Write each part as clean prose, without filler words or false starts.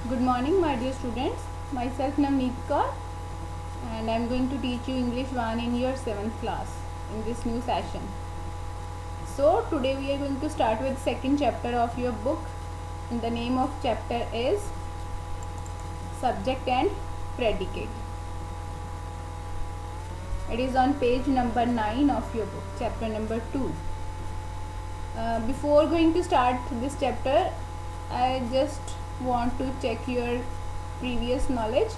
Good morning, my dear students. Myself Navneet Kaur, and I am going to teach you English 1 in your 7th class in this new session. So today we are going to start with second chapter of your book, and the name of chapter is Subject and Predicate. It is on page number 9 of your book, chapter number 2. Before going to start this chapter, I just want to check your previous knowledge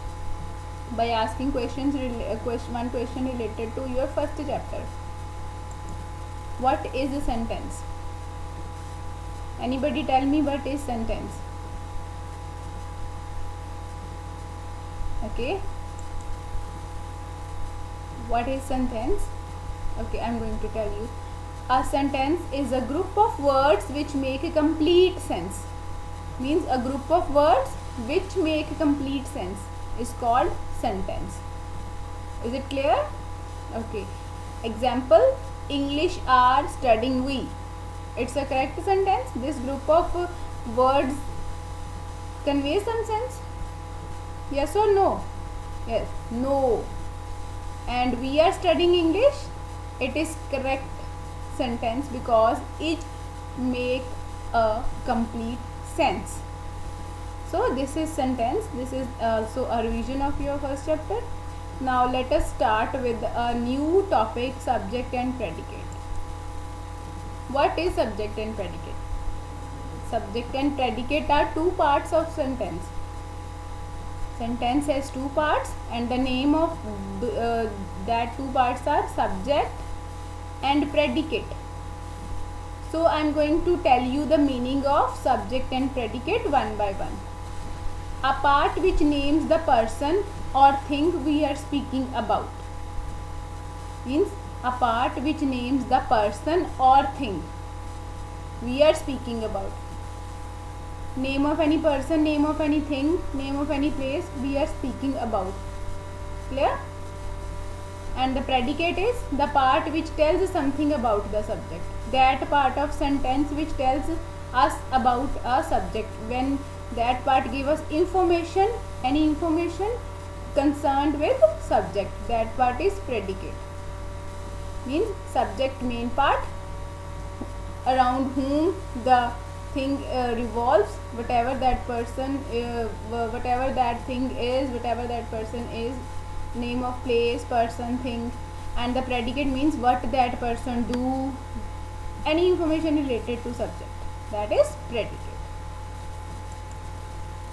by asking one question related to your first chapter. What is a sentence? Anybody tell me what is sentence? Okay, what is sentence? Okay, I'm going to tell you. A sentence is a group of words which make a complete sense. Means a group of words which make a complete sense is called sentence. Is it clear? Okay. Example, English are studying we. It's a correct sentence. This group of words convey some sense. Yes or no? Yes. No. And we are studying English. It is correct sentence because it make a complete sense. So this is sentence. This is also a revision of your first chapter. Now let us start with a new topic, subject and predicate. What is subject and predicate? Subject and predicate are two parts of sentence. Sentence has two parts and the name of that two parts are subject and predicate. So I am going to tell you the meaning of subject and predicate one by one. A part which names the person or thing we are speaking about. Means a part which names the person or thing we are speaking about. Name of any person, name of anything, name of any place we are speaking about. Clear? And the predicate is the part which tells something about the subject. That part of sentence which tells us about a subject. When that part gives us information, any information concerned with subject, that part is predicate. Means subject main part around whom the thing revolves, whatever that person, whatever that thing is, whatever that person is, name of place, person, thing, and the predicate means what that person do, any information related to subject, that is predicate.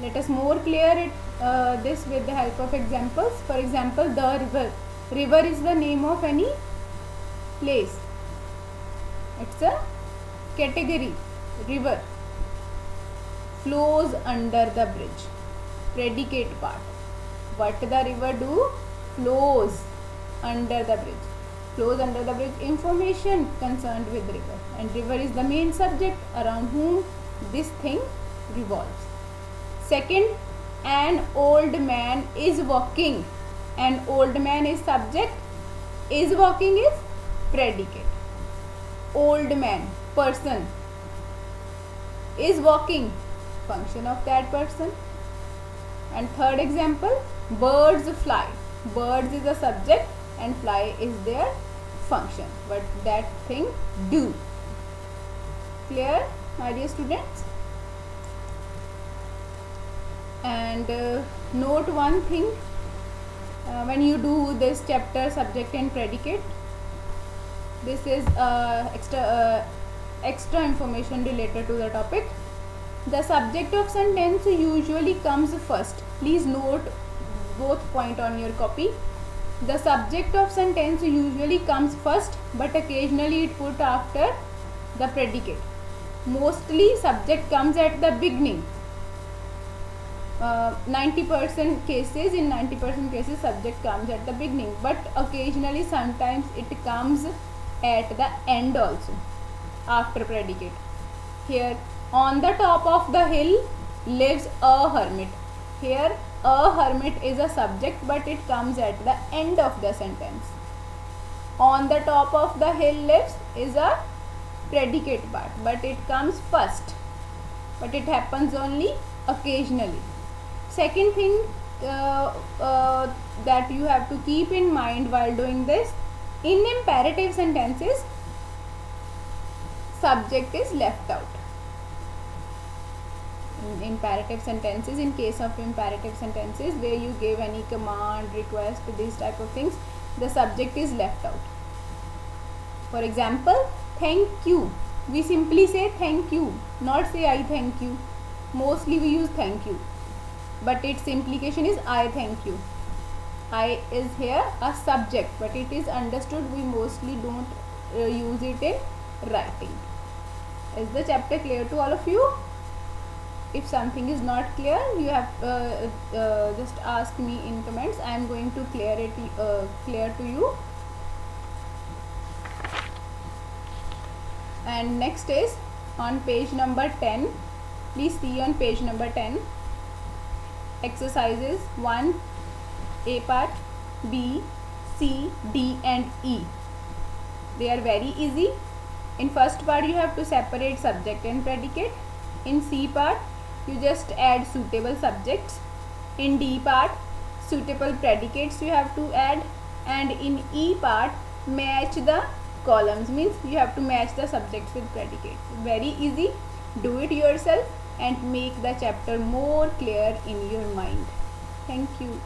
Let us more clear it this with the help of examples. For example, the river. River is the name of any place. It's a category. River flows under the bridge. Predicate part. What the river do? Flows under the bridge. Flows under the bridge. Information concerned with river. And river is the main subject around whom this thing revolves. Second, an old man is walking. An old man is subject. Is walking is predicate. Old man, person. Is walking, function of that person. And third example, birds fly. Birds is a subject and fly is their function. What that thing do. Clear, my dear students? And note one thing, when you do this chapter subject and predicate, this is extra information related to the topic. The subject of sentence usually comes first. Please note both point on your copy. The subject of sentence usually comes first, but occasionally it put after the predicate. Mostly subject comes at the beginning. 90% cases, in 90% cases subject comes at the beginning, but occasionally sometimes it comes at the end also after predicate. Here, on the top of the hill lives a hermit. Here a hermit is a subject, but it comes at the end of the sentence. On the top of the hill lives is a predicate part, but it comes first, but it happens only occasionally. Second thing that you have to keep in mind while doing this, in imperative sentences subject is left out. In imperative sentences, in case of imperative sentences where you give any command, request, these type of things, the subject is left out. For example, thank you, we simply say thank you, not say I thank you. Mostly we use thank you, but its implication is I thank you. I is here a subject, but it is understood. We mostly don't use it in writing. Is the chapter clear to all of you? If something is not clear, you have just ask me in comments. I am going to clear to you. And next is on page number 10. Please see on page number 10 exercises 1, A part, B, C, D and E. They are very easy. In first part you have to separate subject and predicate. In C part you just add suitable subjects. In D part suitable predicates you have to add, and in E part match the columns, means you have to match the subjects with predicates. Very easy. Do it yourself and make the chapter more clear in your mind. Thank you.